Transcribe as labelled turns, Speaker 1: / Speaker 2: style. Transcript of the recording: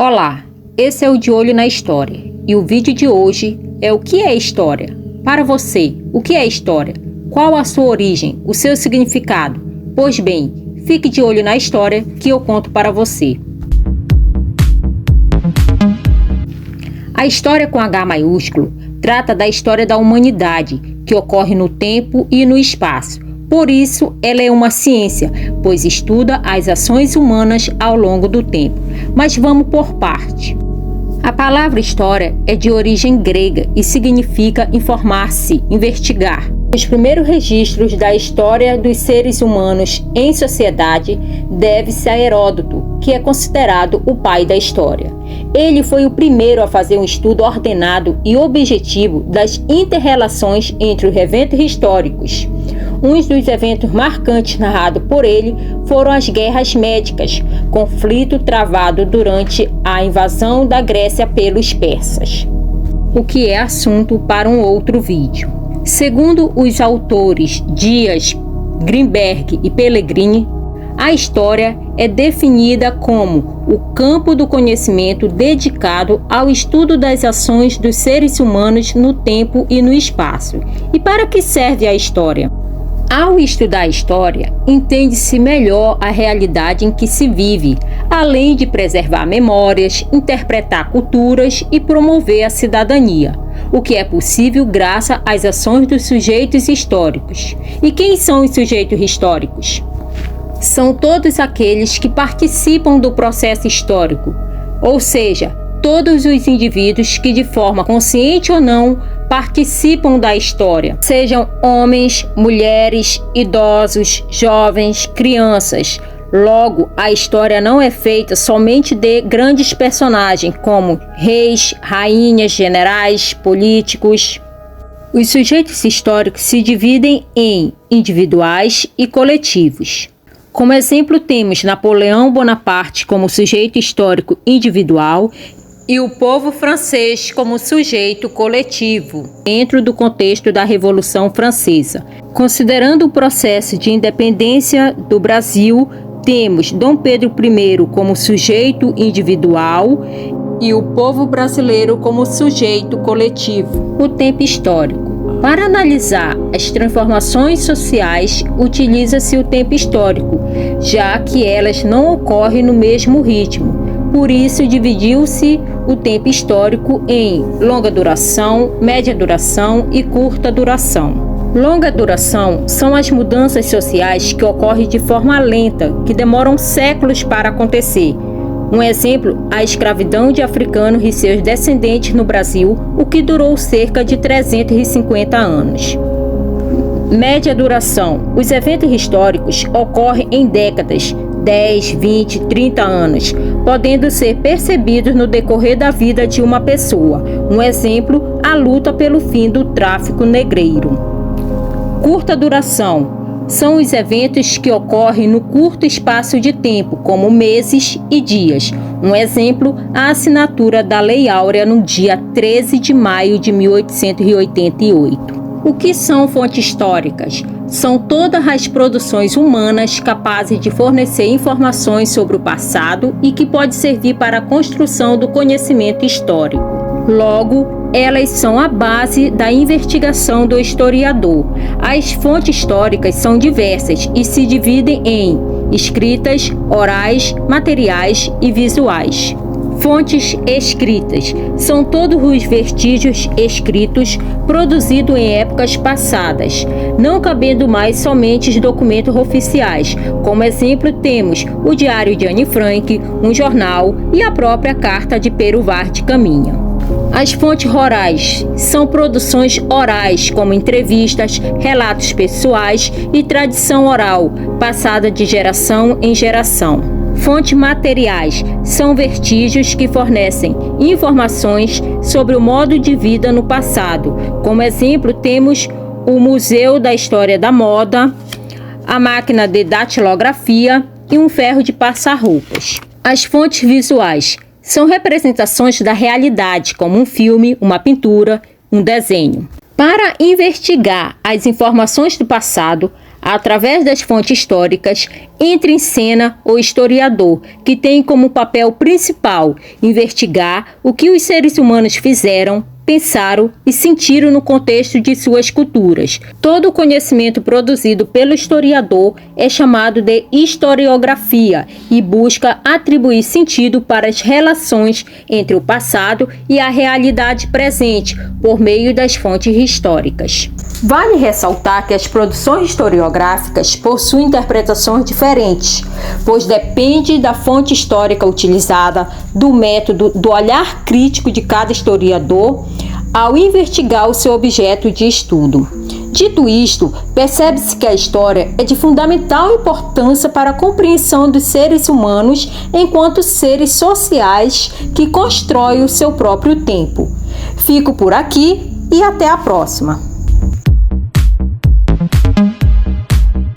Speaker 1: Olá, esse é o De Olho na História e o vídeo de hoje é o que é história? Para você, o que é história? Qual a sua origem, o seu significado? Pois bem, fique de olho na história que eu conto para você. A história com H maiúsculo trata da história da humanidade, que ocorre no tempo e no espaço. Por isso, ela é uma ciência, pois estuda as ações humanas ao longo do tempo. Mas vamos por parte. A palavra história é de origem grega e significa informar-se, investigar. Os primeiros registros da história dos seres humanos em sociedade deve-se a Heródoto, que é considerado o pai da história. Ele foi o primeiro a fazer um estudo ordenado e objetivo das inter-relações entre os eventos históricos. Um dos eventos marcantes narrados por ele foram as Guerras Médicas, conflito travado durante a invasão da Grécia pelos persas, o que é assunto para um outro vídeo. Segundo os autores Dias, Grimberg e Pellegrini, a história é definida como o campo do conhecimento dedicado ao estudo das ações dos seres humanos no tempo e no espaço. E para que serve a história? Ao estudar a história, entende-se melhor a realidade em que se vive, além de preservar memórias, interpretar culturas e promover a cidadania, o que é possível graças às ações dos sujeitos históricos. E quem são os sujeitos históricos? São todos aqueles que participam do processo histórico, ou seja, todos os indivíduos que, de forma consciente ou não, participam da história, sejam homens, mulheres, idosos, jovens, crianças. Logo, a história não é feita somente de grandes personagens como reis, rainhas, generais, políticos. Os sujeitos históricos se dividem em individuais e coletivos. Como exemplo, temos Napoleão Bonaparte como sujeito histórico individual e o povo francês como sujeito coletivo, dentro do contexto da Revolução Francesa. Considerando o processo de independência do Brasil, temos Dom Pedro I como sujeito individual e o povo brasileiro como sujeito coletivo. O tempo histórico. Para analisar as transformações sociais, utiliza-se o tempo histórico, já que elas não ocorrem no mesmo ritmo. Por isso, dividiu-se o tempo histórico em longa duração, média duração e curta duração. Longa duração são as mudanças sociais que ocorrem de forma lenta, que demoram séculos para acontecer. Um exemplo, a escravidão de africanos e seus descendentes no Brasil, o que durou cerca de 350 anos. Média duração. Os eventos históricos ocorrem em décadas, 10, 20, 30 anos, podendo ser percebidos no decorrer da vida de uma pessoa. Um exemplo, a luta pelo fim do tráfico negreiro. Curta duração. São os eventos que ocorrem no curto espaço de tempo, como meses e dias. Um exemplo, a assinatura da Lei Áurea no dia 13 de maio de 1888. O que são fontes históricas? São todas as produções humanas capazes de fornecer informações sobre o passado e que pode servir para a construção do conhecimento histórico. Logo, elas são a base da investigação do historiador. As fontes históricas são diversas e se dividem em escritas, orais, materiais e visuais. Fontes escritas são todos os vestígios escritos produzidos em épocas passadas, não cabendo mais somente os documentos oficiais. Como exemplo, temos o Diário de Anne Frank, um jornal e a própria Carta de Pero Vaz de Caminha. As fontes orais são produções orais, como entrevistas, relatos pessoais e tradição oral, passada de geração em geração. Fontes materiais são vestígios que fornecem informações sobre o modo de vida no passado. Como exemplo, temos o Museu da História da Moda, a máquina de datilografia e um ferro de passar roupas. As fontes visuais são representações da realidade, como um filme, uma pintura, um desenho. Para investigar as informações do passado, Através das fontes históricas, entra em cena o historiador, que tem como papel principal investigar o que os seres humanos fizeram, pensaram e sentiram no contexto de suas culturas. Todo o conhecimento produzido pelo historiador é chamado de historiografia e busca atribuir sentido para as relações entre o passado e a realidade presente por meio das fontes históricas. Vale ressaltar que as produções historiográficas possuem interpretações diferentes, pois depende da fonte histórica utilizada, do método, do olhar crítico de cada historiador ao investigar o seu objeto de estudo. Dito isto, percebe-se que a história é de fundamental importância para a compreensão dos seres humanos enquanto seres sociais que constroem o seu próprio tempo. Fico por aqui e até a próxima!